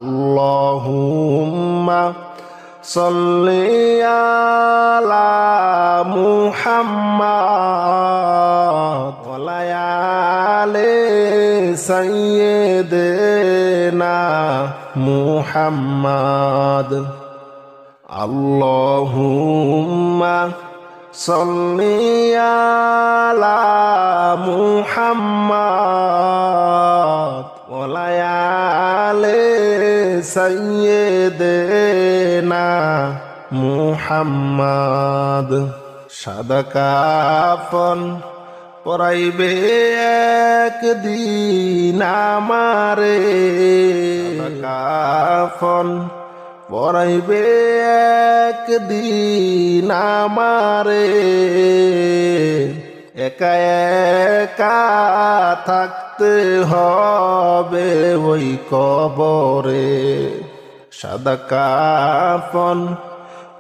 আল্লাহুম্মা সাল্লি আলা মুহাম্মাদ ওয়া আলি সাইয়্যিদিনা মুহাম্মাদ। আল্লাহুম্মা সাল্লি আলা মুহাম্মাদ ওয়া আলি সাইয়্যিদিনা মুহাম্মাদ। সাদা কাফন পরাইবে একদিন আমারে, সাদা কাফন পরাইবে একদিন আমারে, একা একা থাকতে হবে ওই কবরে। সাদা কাফন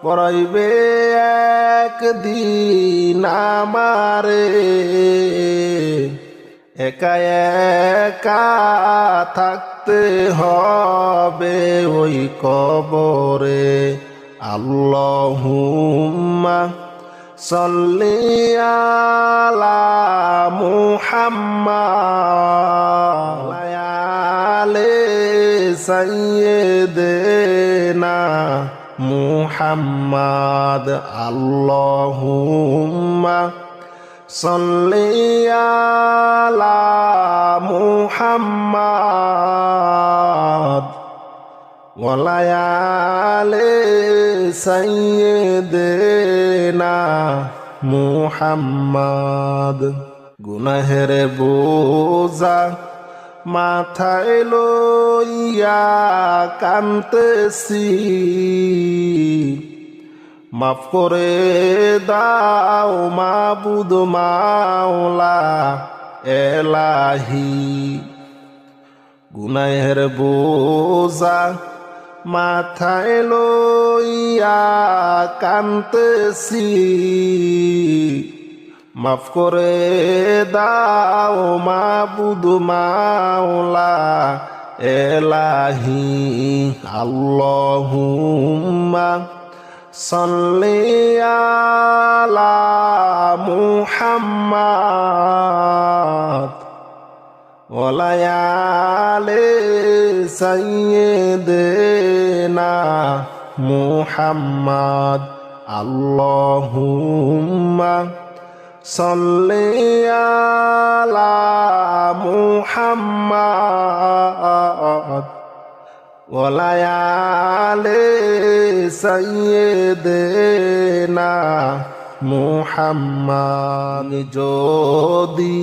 পরাইবে একদিন আমারে, একা একা থাকতে হবে ওই কবরে। আল্লাহুম্মা সাল্লি আলা মুহাম্মাদ ওয়া আলি সাইয়্যিদিনা মুহাম্মাদ। আল্লাহুম্মা সাল্লি আলা মুহাম্মাদ ওয়া আলি সাইয়্যিদিনা মুহাম্মাদ। গুনাহের বোঝা মাথায় লইয়া কাঁদতেছি, মাফ করে দাও মাবুদ মাওলা এলাহি। গুনাহের বোঝা মাথায় লইয়া কাঁদতেছি, মাফ করে দাও মাবুদ মাওলা এলাহি। আল্লাহুম্মা সাল্লি আলা মুহাম্মাদ ওয়া আলি সাইয়্যিদিনা মুহাম্মাদ। আল্লাহুম্মা সাল্লি আলা মুহাম্মাদ ওয়া আলি সাইয়্যিদিনা মুহাম্মাদ। যদি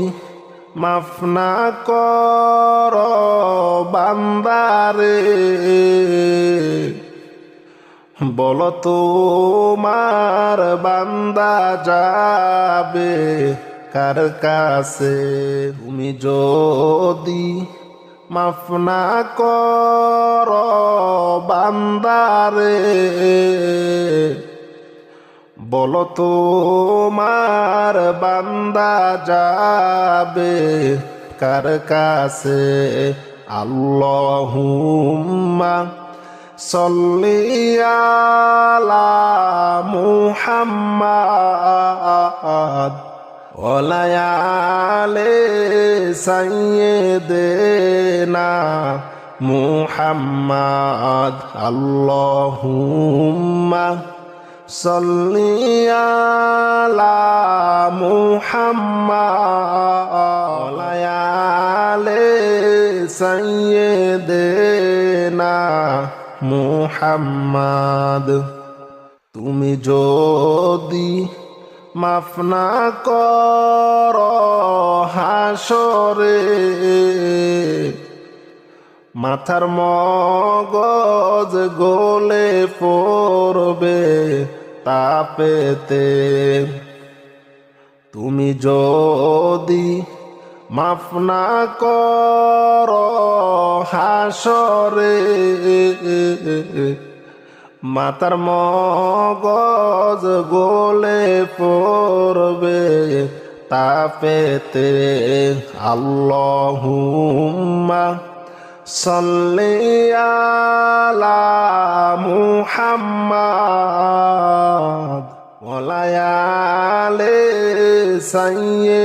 মাফ না করো বান্দারে, বলো তোমার বান্দা যাবে কার কাছে। তুমি যদি মাফ না করো বান্দারে, বলো তোমার বান্দা যাবে কার কাছে। আল্লাহুম্মা সাল্লি আলা মুহাম্মাদ ওয়া আলি সাইয়্যিদিনা মুহাম্মাদ। আল্লাহুম্মা সাল্লি আলা মুহাম্মাদ ওয়া আলি সাইয়্যিদিনা মুহাম্মাদ। তুমি যদি মাফ না করো হাসরে, মাথার মগজ গলে পড়বে তাপেতে। তুমি যদি মাফ না করো হাসরে, মাতার মগজ গলে পড়বে তাপেতে। আল্লাহুম্মা সাল্লি মুহাম্মাদ ওয়া আলি সাইয়্যিদিনা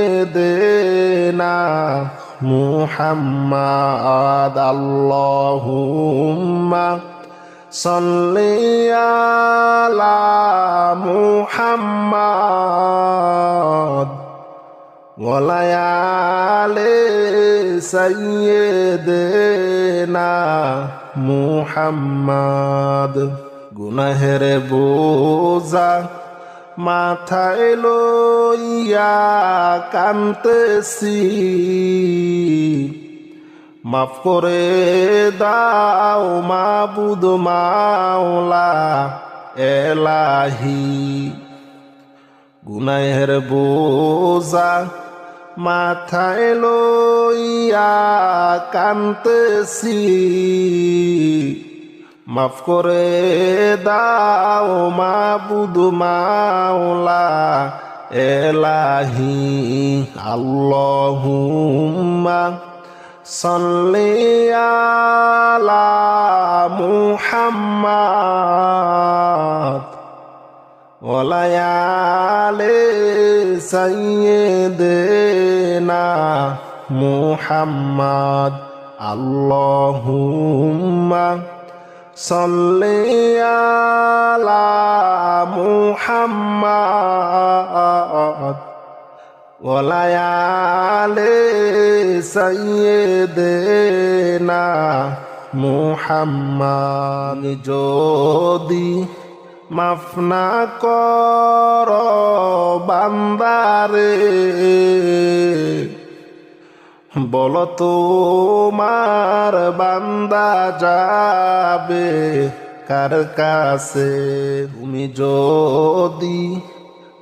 মুহাম্মাদ আল্লাহুম্মা সাল্লি আলা মুহাম্মাদ ওয়া আলি সাইয়্যিদিনা মুহাম্মাদ গুনাহের বোঝা মাথায় লইয়া কান্তেছি মাফ করে দাও মাবুদ মাওলা এলাহি গুনাহের বোঝা মাথায় লইয়া কান্তেছি মাফ করে দাও মাবুদ মাওলা এলাহি আল্লাহুম্মা সাল্লি আলা মুহাম্মাদ ওয়া আলি সাইয়্যিদিনা মুহাম্মাদ আল্লাহুম্মা সাল্লি আলা মুহাম্মাদ ওয়া আলি সাইয়্যিদিনা মুহাম্মাদ যদি মাফ না কর বান্দারে বলো তোমার বান্দা যাবে কার কাছে তুমি যদি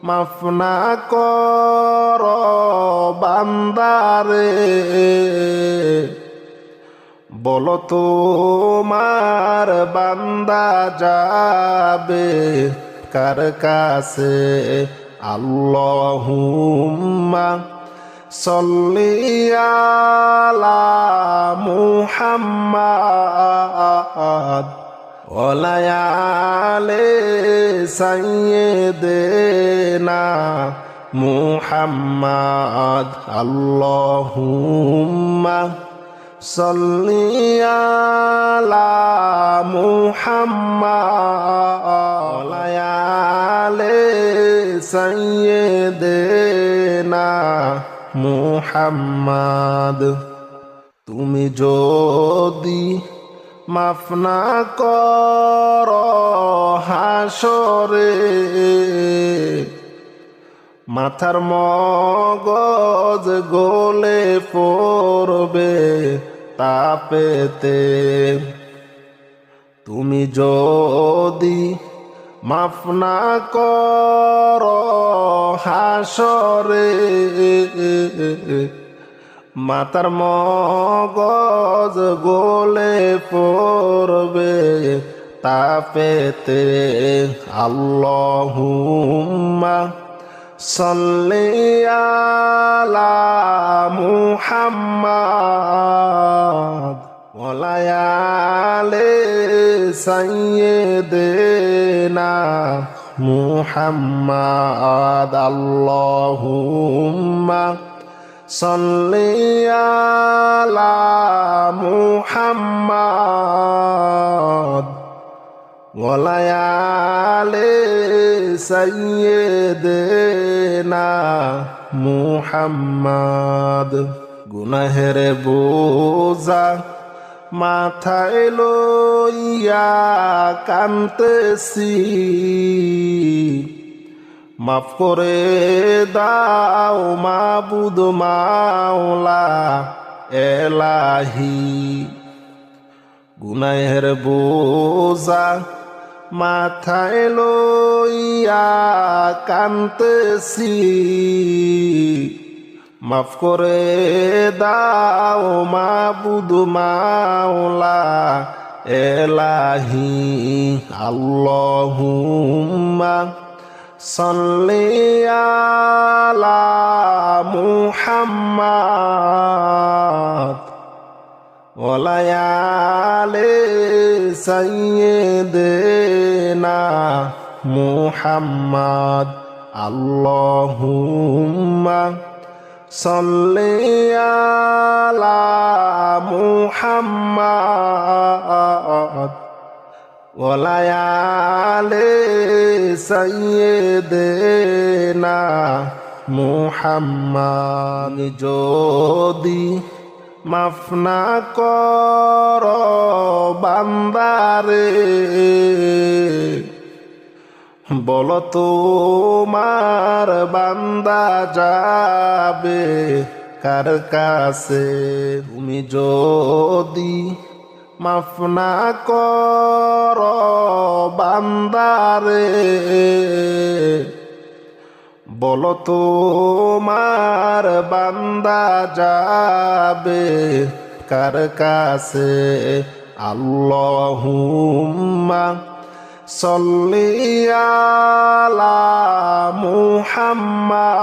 মাফ না কর বান্দারে বলো তোমার বান্দা যাবে কার কাছে আল্লাহুম্মা সাল্লি আলা মুহাম্মাদ ওয়া আলি সাইয়্যিদিনা মুহাম্মাদ আল্লাহুম্মা সাল্লি আলা মুহাম্মাদ ওয়া আলি সাইয়্যিদিনা মুহাম্মাদ তুমি যদি মাফ না কর হাসরে মাথার মগজ গলে পড়বে তাপেতে তুমি যদি মাফ না কর হাসরে মাতার মগজ গলে পড়বে তাপেতে আল্লাহুম্মা সাল্লি আলা মুহাম্মাদ ওয়া আলি সাইয়্যিদিনা মুহাম্মাদ আল্লাহুম্মা সাল্লি আলা মুহাম্মাদ ওয়া আলি সাইয়্যিদিনা মুহাম্মাদ গুনাহের বোঝা মাথায় লইয়া কান্তেছি মাফ করে দাও মাবুদ মাওলা এলাহি গুনাহের বোঝা মাথায় লইয়া কান্তেছি মাফ করে দাও মাবুদ মাওলা এলাহি আল্লাহুম্মা সাল্লি আলা মুহাম্মাদ ওয়ালায়ালে সাইয়্যিদিনা মুহাম্মদ আল্লাহুম্মা সাল্লি আলা মুহাম্মদ ওয়ালায়ালে সাইয়্যিদিনা মুহাম্মদ যদি মাফ না কর বান্দারে বলো তোমার বান্দা যাবে কার কাছে তুমি যদি মাফ না কর বান্দারে বলো তোমার বান্দা যাবে কার কাছে আল্লাহুম্মা সাল্লি আলা মুহাম্মদ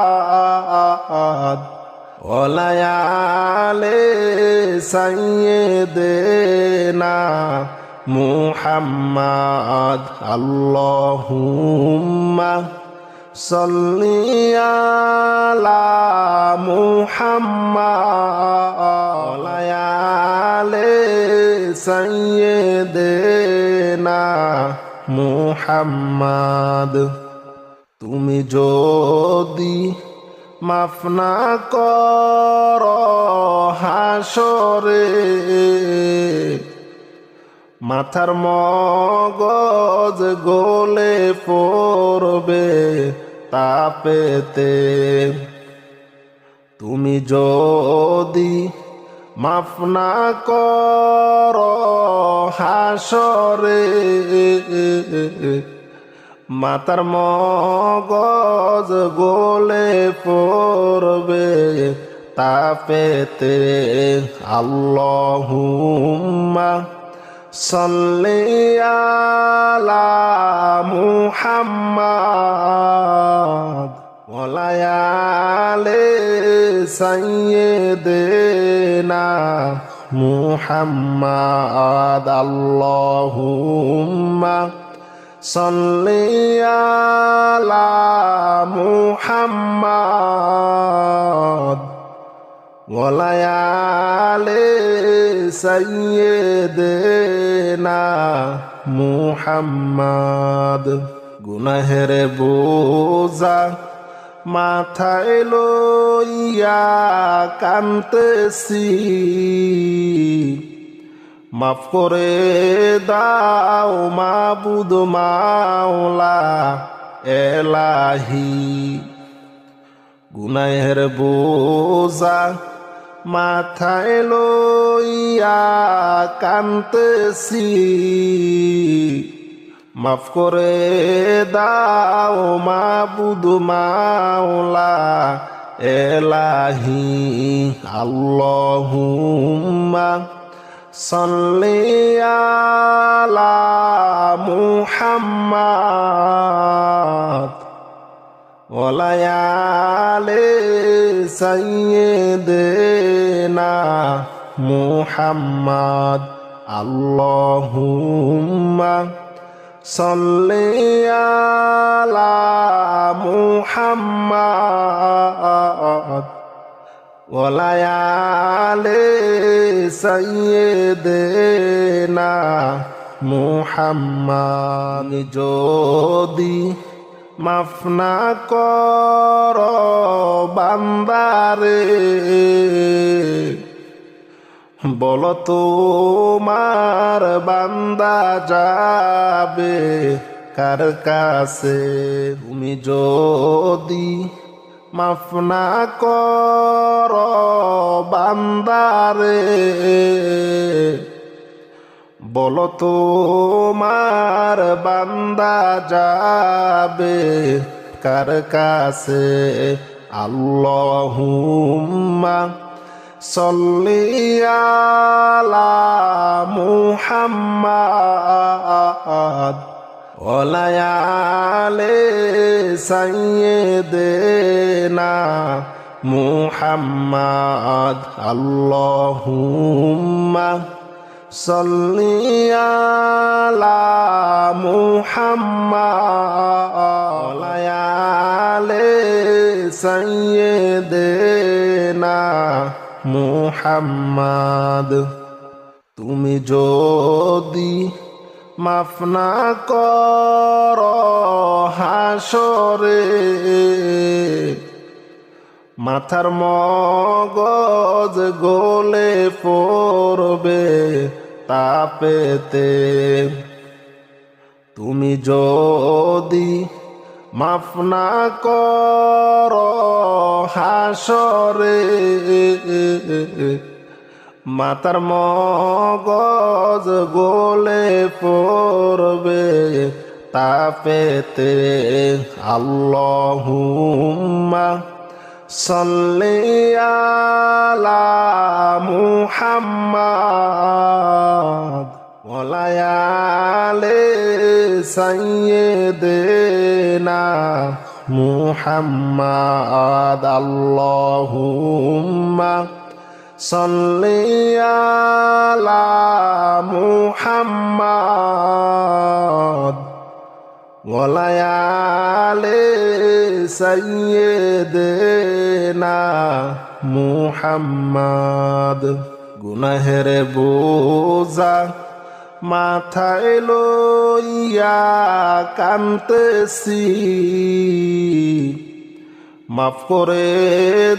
ওয়ালায়ালে সাইয়্যিদিনা মুহাম্মদ আল্লাহুম্মা সাল্লি আলা মুহাম্মদ ওয়ালায়ালে সাইয়্যিদিনা মুহাম্মদ তুমি যদি মাফ না কর হাসরে মাথার মগজ গলে পড়বে তাপেতে তুমি যদি মাফ না কর হাসরে মাতার মগজ গলে পড়বে তাপেতে আল্লাহুম্মা সাল্লি আলা মুহাম্মদ ওয়ালায়ালে সাইয়্যিদিনা মুহাম্মদ আল্লাহুম্মা সাল্লি আলা মুহাম্মদ ওয়ালায়ালে সাইয়্যিদিনা মুহাম্মদ গুনাহের বোঝা মাথায় লইয়া কান্তেছি মাফ করে দাও মাবুদ মাওলা এলাহি গুনাহের বোঝা মাথায় লইয়া কান্তেছি মাফ করে দাও মাবুদ মাওলা এলাহি আল্লাহুম্মা সাল্লি আলা মুহাম্মদ ওয়ালায়ালে সাইয়্যিদিনা মুহাম্মদ আল্লাহুম্মা সাল্লি আলা মুহাম্মদ ওয়ালায়ালে সাইয়্যিদিনা মুহাম্মদ যদি মাফ না কর বান্দারে বলো তোমার বান্দা যাবে কার কাছে তুমি যদি মাফ না কর বান্দারে বলো তোমার বান্দা যাবে কার কাছে আল্লাহুম্মা সাল্লি আলা মুহাম্মদ ওয়ালায়ালে সাইয়্যিদিনা মুহাম্মাদ আল্লাহুম্মা সাল্লি আলা মুহাম্মাদ আলে সাইয়্যিদিনা মুহাম্মাদ। তুমি যদি মাফ না কর হাসরে, মাথার মগজ গলে পড়বে তাপেতে। তুমি যদি মাফ না কর হাসরে, মাতার মগজ গলে পড়বে তাপেতে। আল্লাহুম্মা সাল্লি আলা মুহাম্মাদ ওয়া আলি সাইয়্যিদিনা মুহাম্মাদ। আল্লাহুম্মা সাল্লি আলা মুহাম্মাদ ওয়া আলি সাইয়্যিদিনা মুহাম্মাদ। গুনাহের বোঝা মাথায় লইয়া কান্তেছি, মাফ করে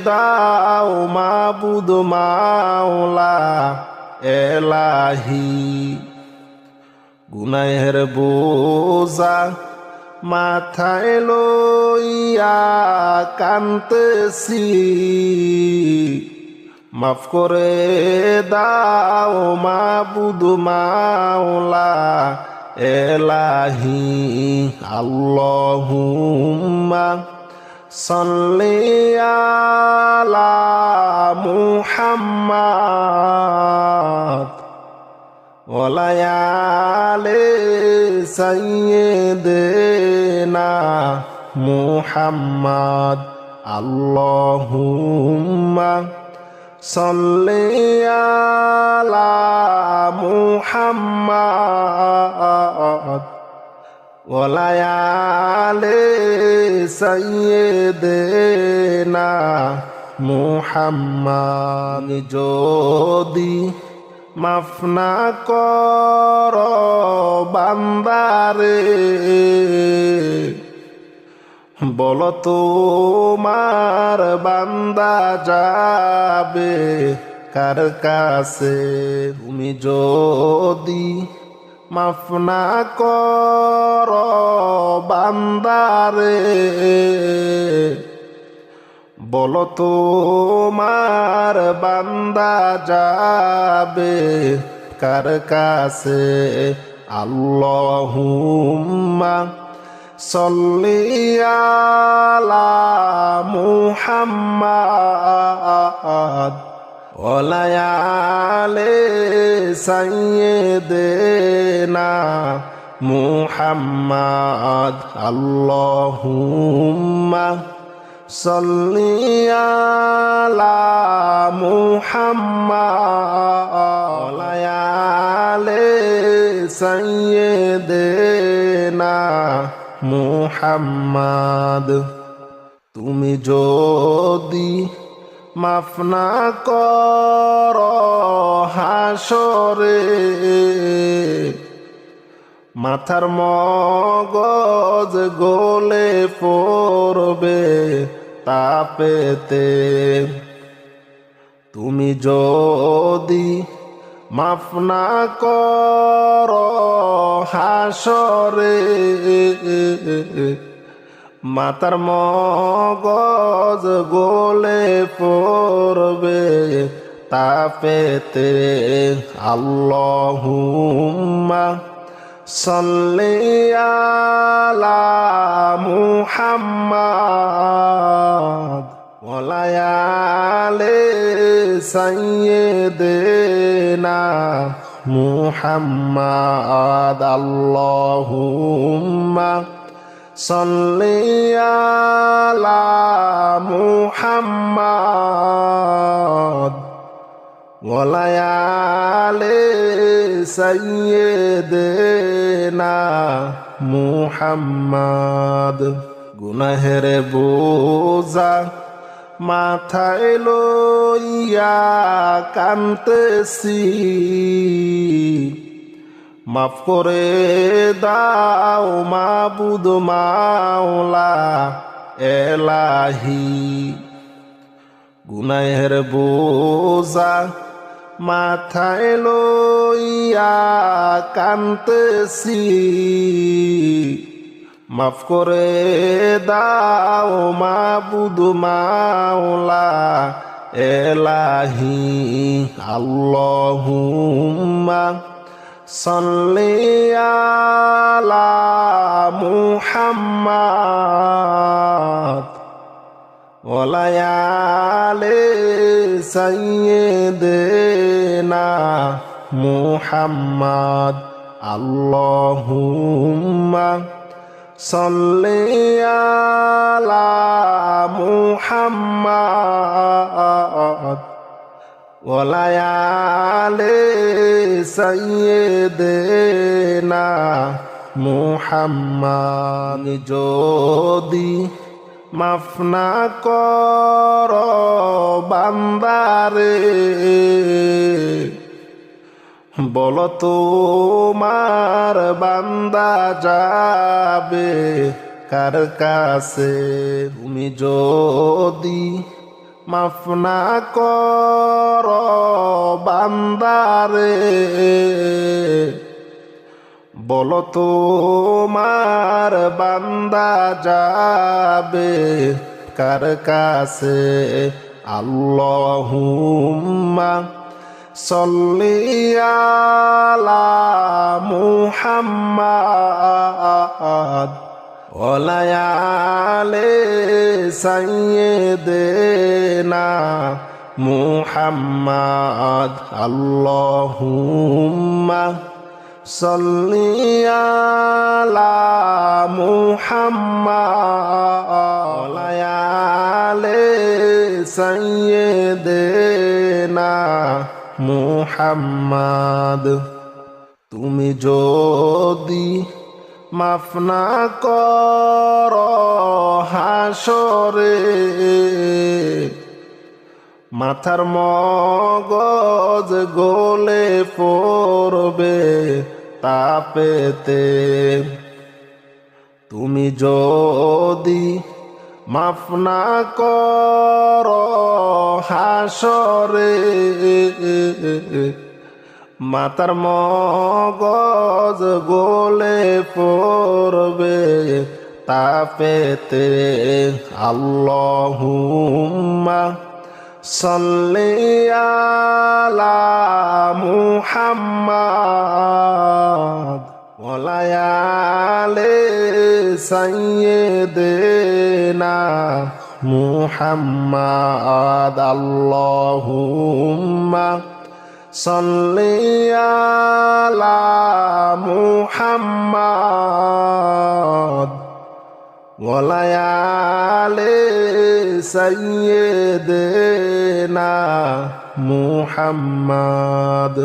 দাও মাবুদ মাওলা এলাহি। গুনাহের বোঝা মাথায় লইয়া কান্তেছি, মাফ করে দাও মাবুদ মাওলা এলাহি। আল্লাহুম্মা সাল্লি আলা মুহাম্মাদ ওয়া আলি সাইয়্যিদিনা মুহাম্মাদ। আল্লাহুম্মা সাল্লি আলা মুহাম্মাদ ওয়া আলি সাইয়্যিদিনা মুহাম্মাদ। যদি মাফ না কর বান্দারে, বলো তোমার বান্দা যাবে কার কাছে। তুমি যদি মাফ না কর বান্দারে, বলো তোমার বান্দা যাবে কার কাছে। আল্লাহুম্মা সাল্লি আলা মুহাম্মাদ ওয়া আলি সাইয়্যিদিনা মুহাম্মাদ। আল্লাহুম্মা সাল্লি আলা মুহাম্মাদ ওয়া আলি সাইয়্যিদিনা মুহাম্মাদ। তুমি যদি মাফ না কর হাসরে, মাথার মগজ গলে পড়বে তাপেতে। তুমি যদি মাফ না কর হাসরে, মাতার মগজ গলে পড়বে তাপেতে। আল্লাহুম্মা সাল্লি আলা মুহাম্মাদ ওয়া আলি সাইয়্যিদিনা মুহাম্মাদ। আল্লাহুম্মা صلي على محمد وعلى سيدنا মুহাম্মদ। গুনাহের বোঝা মাথায় লইয়া কান্তেছি, মাফ করে দাও মাবুদ মাওলা এলাহি। গুনাহের বোঝা মাথায় লইয়া কান্তেছি, মাফ করে দাও মাবুদ মাওলা এলাহি। আল্লাহুম্মা সাল্লি আলা মুহাম্মাদ ওয়া আলি সাইয়্যিদিনা মুহাম্মাদ। আল্লাহুম্মা সাল্লি আলা মুহাম্মাদ ওয়া আলি সাইয়্যিদিনা মুহাম্মাদ। যদি মাফ না কর বান্দারে, বলো তোমার বান্দা যাবে কার কাছে? তুমি যদি মাফ না কর বান্দারে, বলো তোমার বান্দা যাবে কার কাছে? আল্লাহুম্মা সাল্লি আলা মুহাম্মাদ ওয়া আলি সাইয়্যিদিনা মুহাম্মাদ। আল্লাহুম্মা সাল্লি আলা মুহাম্মাদ ওয়া আলি সাইয়্যিদিনা মুহাম্মাদ। তুমি যদি মাফ না কর হাসরে, মাথার মগজ গলে পড়বে তাপেতে। তুমি যদি মাফ না কর হাসরে, মাতার মগজ গলে পড়বে তাপেতে। আল্লাহুম্মা সাল্লি আলা মুহাম্মাদ ওয়া আলি সাইয়্যিদিনা মুহাম্মাদ। আল্লাহুম্মা সাল্লি আলা মুহাম্মাদ ওয়া আলি সাইয়্যিদিনা মুহাম্মাদ।